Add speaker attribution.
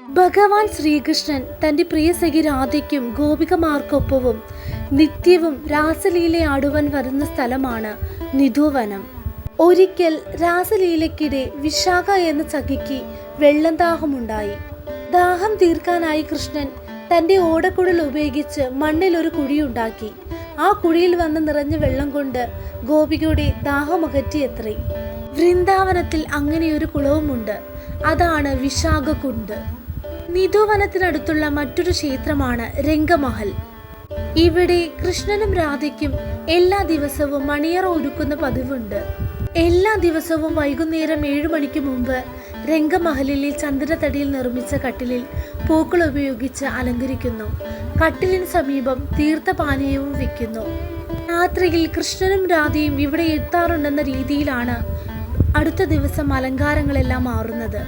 Speaker 1: ഭഗവാൻ ശ്രീകൃഷ്ണൻ തന്റെ പ്രിയ സഖി രാധയ്ക്കും ഗോപികമാർക്കൊപ്പവും നിത്യവും രാസലീലയാടുവാൻ വരുന്ന സ്ഥലമാണ് നിധുവനം. ഒരിക്കൽ രാസലീലയ്ക്കിടെ വിശാഖ എന്ന സഖിക്ക് വെള്ളം ദാഹമുണ്ടായി. ദാഹം തീർക്കാനായി കൃഷ്ണൻ തന്റെ ഓടക്കുഴൽ ഉപയോഗിച്ച് മണ്ണിൽ ഒരു കുഴിയുണ്ടാക്കി. ആ കുഴിയിൽ വന്ന് നിറഞ്ഞ വെള്ളം കൊണ്ട് ഗോപികയുടെ ദാഹമകറ്റിയത്രേ. വൃന്ദാവനത്തിൽ അങ്ങനെയൊരു കുളവുമുണ്ട്. അതാണ് വിശാഖകുണ്ട്. നിധുവനത്തിനടുത്തുള്ള മറ്റൊരു ക്ഷേത്രമാണ് രംഗമഹൽ. ഇവിടെ കൃഷ്ണനും രാധയ്ക്കും എല്ലാ ദിവസവും മണിയറ ഒരുക്കുന്ന പതിവുണ്ട്. എല്ലാ ദിവസവും വൈകുന്നേരം 7 മണിക്ക് മുമ്പ് രംഗമഹലിലെ ചന്ദനത്തടിയിൽ നിർമ്മിച്ച കട്ടിലിൽ പൂക്കൾ ഉപയോഗിച്ച് അലങ്കരിക്കുന്നു. കട്ടിലിന് സമീപം തീർത്ഥപാനീയവും വിൽക്കുന്നു. രാത്രിയിൽ കൃഷ്ണനും രാധയും ഇവിടെ എത്താറുണ്ടെന്ന രീതിയിലാണ് അടുത്ത ദിവസം അലങ്കാരങ്ങളെല്ലാം മാറുന്നത്.